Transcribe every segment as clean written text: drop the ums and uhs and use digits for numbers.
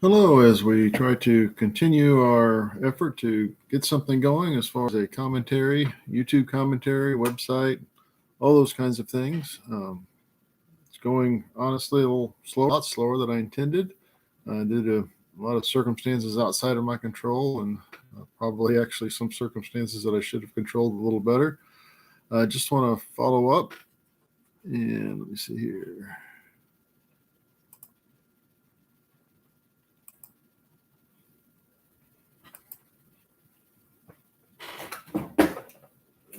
Hello, as we try to continue our effort to get something going as far as a commentary, YouTube commentary, website, all those kinds of things. It's going honestly a lot slower than I intended due to a lot of circumstances outside of my control and probably actually some circumstances that I should have controlled a little better. I just want to follow up and let me see here.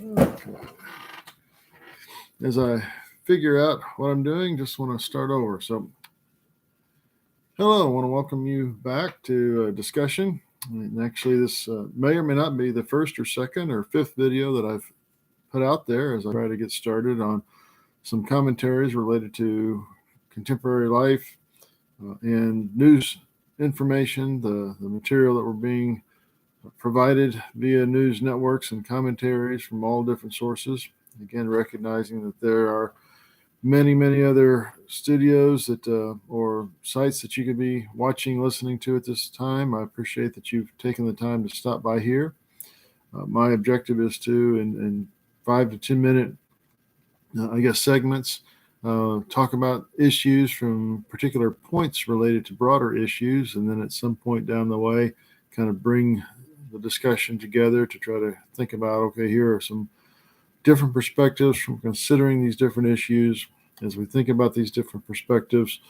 Okay. As I figure out what I'm doing, just want to start over. So, hello, I want to welcome you back to a discussion. And actually, this may or may not be the first or second or fifth video that I've put out there as I try to get started on some commentaries related to contemporary life and news information, the material that we're being provided via news networks and commentaries from all different sources. Again, recognizing that there are many other studios that or sites that you could be watching, listening to at this time. I appreciate that you've taken the time to stop by here. My objective is to, in 5 to 10 minute, segments, talk about issues from particular points related to broader issues, and then at some point down the way, kind of bring the discussion together to try to think about, okay, here are some different perspectives from considering these different issues. As we think about these different perspectives,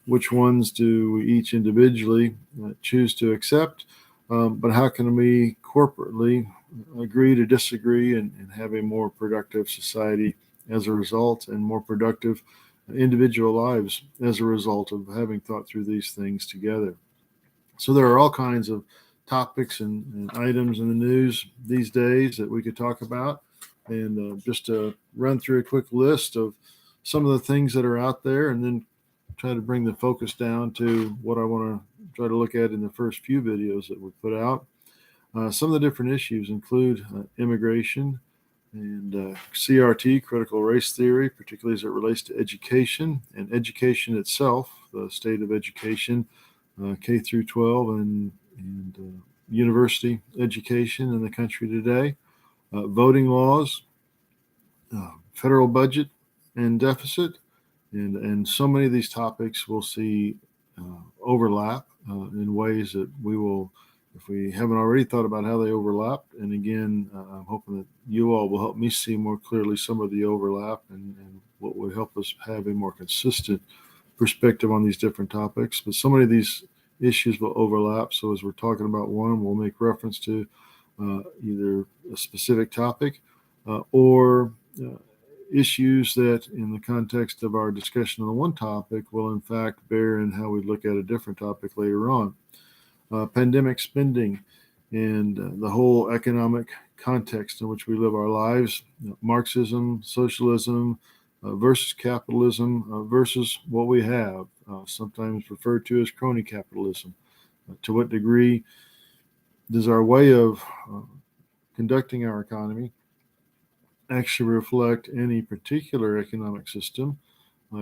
which ones do we each individually choose to accept? But how can we corporately agree to disagree and have a more productive society as a result, and more productive individual lives as a result of having thought through these things together? So there are all kinds of topics and items in the news these days that we could talk about. And just to run through a quick list of some of the things that are out there, and then try to bring the focus down to what I want to try to look at in the first few videos that we put out. Some of the different issues include immigration and CRT, critical race theory, particularly as it relates to education and education itself, the state of education, K through 12 and university education in the country today. Voting laws, federal budget and deficit, and so many of these topics we'll see overlap in ways that we will, if we haven't already thought about how they overlap. And again, I'm hoping that you all will help me see more clearly some of the overlap and what would help us have a more consistent perspective on these different topics. But so many of these issues will overlap. So as we're talking about one, we'll make reference to either a specific topic or issues that, in the context of our discussion on one topic, will in fact bear in how we look at a different topic later on. Pandemic spending and the whole economic context in which we live our lives, Marxism, socialism versus capitalism versus what we have, sometimes referred to as crony capitalism. To what degree does our way of conducting our economy actually reflect any particular economic system?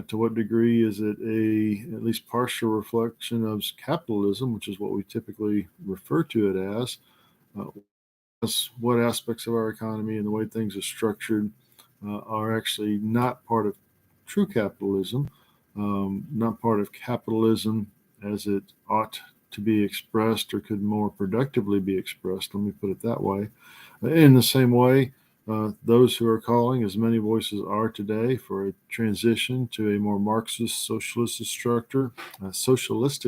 To what degree is it at least partial reflection of capitalism, which is what we typically refer to it as? What aspects of our economy and the way things are structured are actually not part of true capitalism, not part of capitalism as it ought to be expressed or could more productively be expressed, let me put it that way. In the same way, those who are calling, as many voices are today, for a transition to a more Marxist socialistic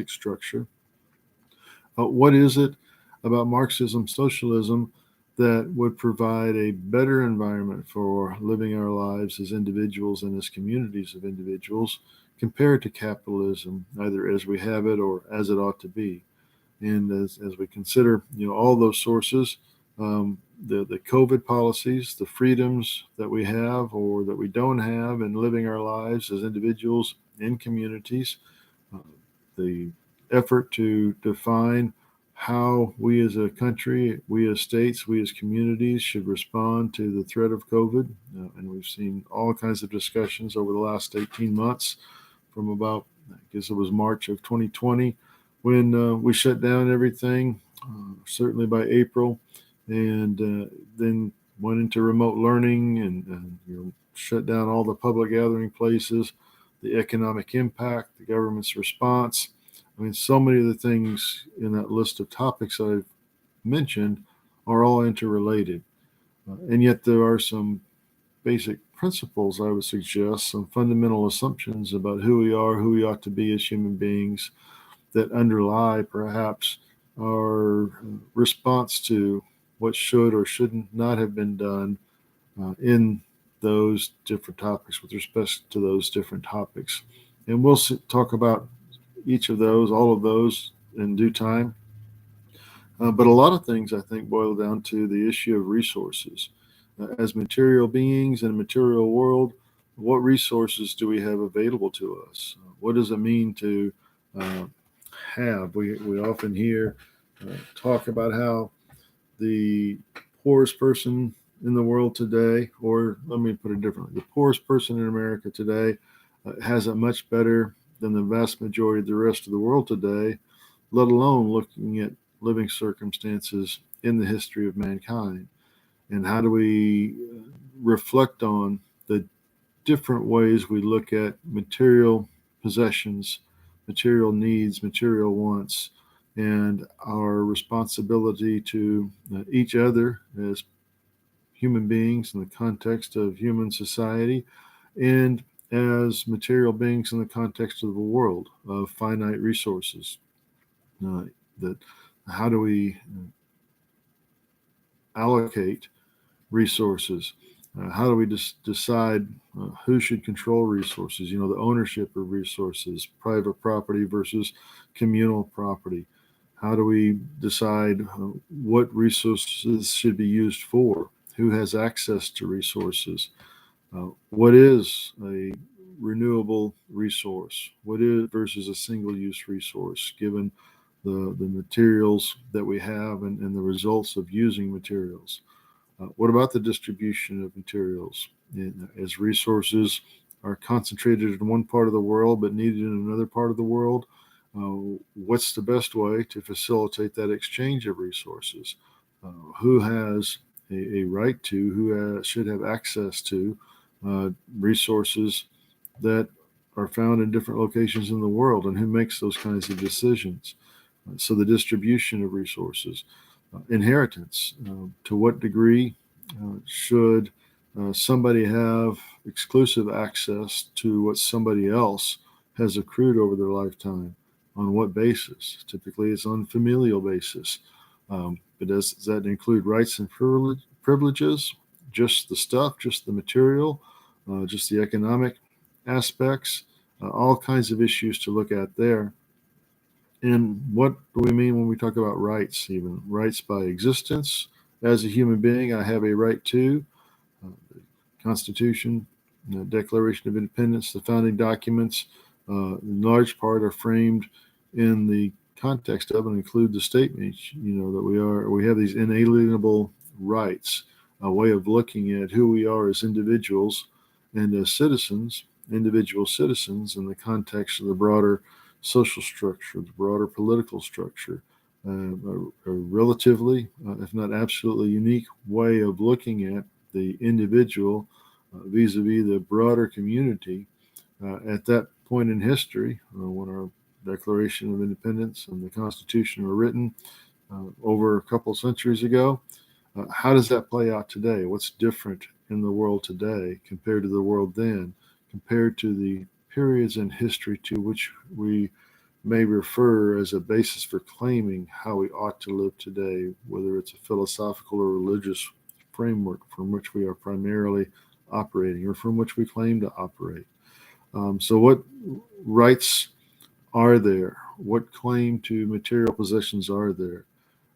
structure. What is it about Marxism, socialism, that would provide a better environment for living our lives as individuals and as communities of individuals compared to capitalism, either as we have it or as it ought to be? And as we consider, all those sources, the COVID policies, the freedoms that we have or that we don't have in living our lives as individuals in communities, the effort to define how we as a country, we as states, we as communities should respond to the threat of COVID. And we've seen all kinds of discussions over the last 18 months from about, I guess it was March of 2020, when we shut down everything, certainly by April, and then went into remote learning and shut down all the public gathering places, the economic impact, the government's response. I mean, so many of the things in that list of topics I've mentioned are all interrelated. And yet there are some basic principles, I would suggest, some fundamental assumptions about who we are, who we ought to be as human beings that underlie perhaps our response to what should or should not have been done in those different topics with respect to those different topics. And we'll talk about each of those, all of those in due time. But a lot of things, I think, boil down to the issue of resources. As material beings in a material world, what resources do we have available to us? What does it mean to uh, have? We often hear talk about how the poorest person in the world today, or let me put it differently, the poorest person in America today has it much better than the vast majority of the rest of the world today, let alone looking at living circumstances in the history of mankind. And how do we reflect on the different ways we look at material possessions, material needs, material wants, and our responsibility to each other as human beings in the context of human society and as material beings in the context of the world of finite resources. Uh, that how do we allocate resources? How do we decide who should control resources? The ownership of resources, private property versus communal property. How do we decide what resources should be used for? Who has access to resources? What is a renewable resource? What is versus a single-use resource, given the materials that we have and the results of using materials? What about the distribution of materials? As resources are concentrated in one part of the world but needed in another part of the world, what's the best way to facilitate that exchange of resources? Who has a right to, who should have access to resources that are found in different locations in the world, and who makes those kinds of decisions? So the distribution of resources, inheritance. To what degree should somebody have exclusive access to what somebody else has accrued over their lifetime? On what basis? Typically, it's on familial basis. But does that include rights and privileges? Just the stuff, just the material, just the economic aspects, all kinds of issues to look at there. And what do we mean when we talk about rights? Even rights by existence. As a human being, I have a right to the Constitution, the Declaration of Independence, the founding documents, in large part are framed in the context of and include the statement, that we have these inalienable rights, a way of looking at who we are as individuals and as citizens, individual citizens, in the context of the broader social structure, the broader political structure. A relatively, if not absolutely unique way of looking at the individual vis-a-vis the broader community at that point in history when our Declaration of Independence and the Constitution were written over a couple of centuries ago. How does that play out today? What's different in the world today compared to the world then, compared to the periods in history to which we may refer as a basis for claiming how we ought to live today, whether it's a philosophical or religious framework from which we are primarily operating or from which we claim to operate? So, what rights are there? What claim to material possessions are there?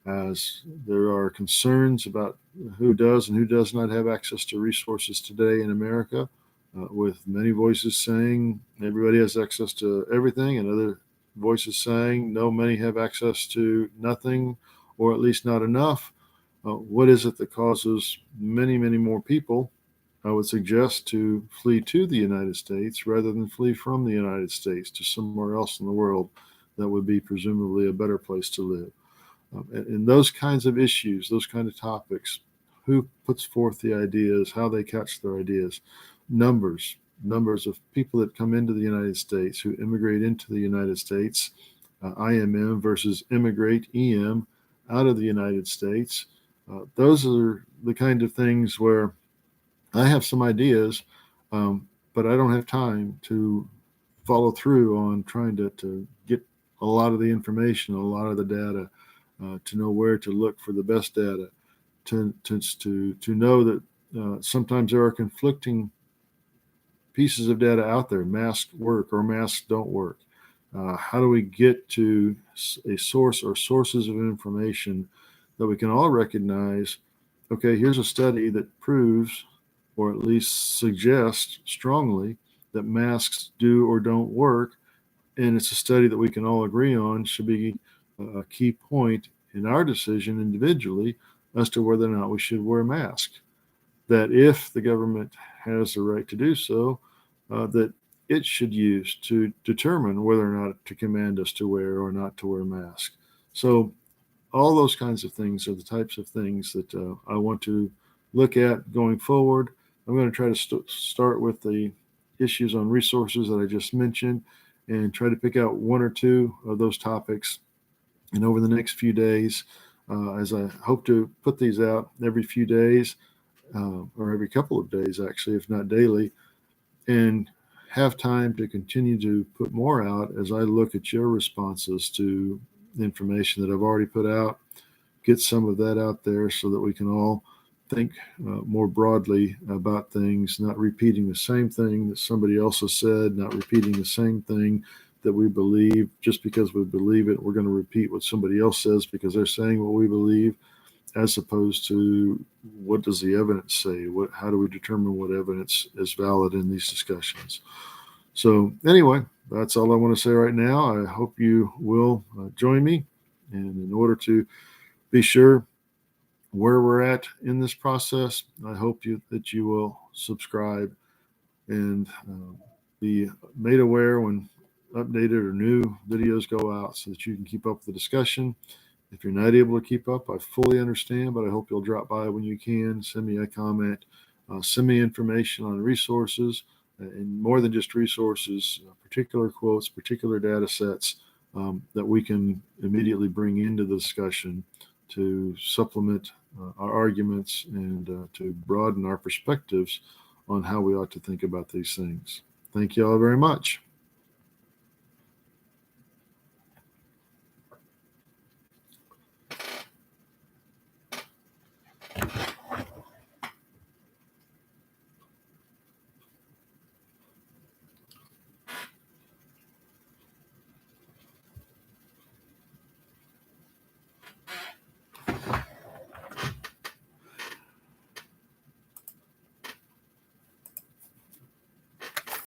As there are concerns about who does and who does not have access to resources today in America, with many voices saying everybody has access to everything, and other voices saying no, many have access to nothing, or at least not enough. What is it that causes many, many more people, I would suggest, to flee to the United States rather than flee from the United States to somewhere else in the world? that would be presumably a better place to live. And those kinds of issues, those kind of topics, who puts forth the ideas, how they catch their ideas, numbers of people that come into the United States, who immigrate into the United States, IMM versus immigrate, EM, out of the United States. Those are the kind of things where I have some ideas, but I don't have time to follow through on trying to get a lot of the information, a lot of the data, to know where to look for the best data, to know that sometimes there are conflicting pieces of data out there. Masks work or masks don't work. How do we get to a source or sources of information that we can all recognize? Okay, here's a study that proves, or at least suggests strongly, that masks do or don't work. And it's a study that we can all agree on should be a key point in our decision individually as to whether or not we should wear masks. That if the government has the right to do so, that it should use to determine whether or not to command us to wear or not to wear masks. So all those kinds of things are the types of things that I want to look at going forward. I'm going to try to start with the issues on resources that I just mentioned and try to pick out one or two of those topics. And over the next few days, as I hope to put these out every few days, or every couple of days, actually, if not daily, and have time to continue to put more out as I look at your responses to the information that I've already put out, get some of that out there so that we can all think more broadly about things, not repeating the same thing that somebody else has said, not repeating the same thing that we believe. Just because we believe it, we're going to repeat what somebody else says because they're saying what we believe, as opposed to what does the evidence say? How do we determine what evidence is valid in these discussions? So anyway, that's all I want to say right now. I hope you will join me. And in order to be sure where we're at in this process, I hope that you will subscribe and be made aware when updated or new videos go out so that you can keep up with the discussion. If you're not able to keep up, I fully understand, but I hope you'll drop by when you can, send me a comment, send me information on resources, and more than just resources, particular quotes, particular data sets that we can immediately bring into the discussion to supplement our arguments and to broaden our perspectives on how we ought to think about these things. Thank you all very much.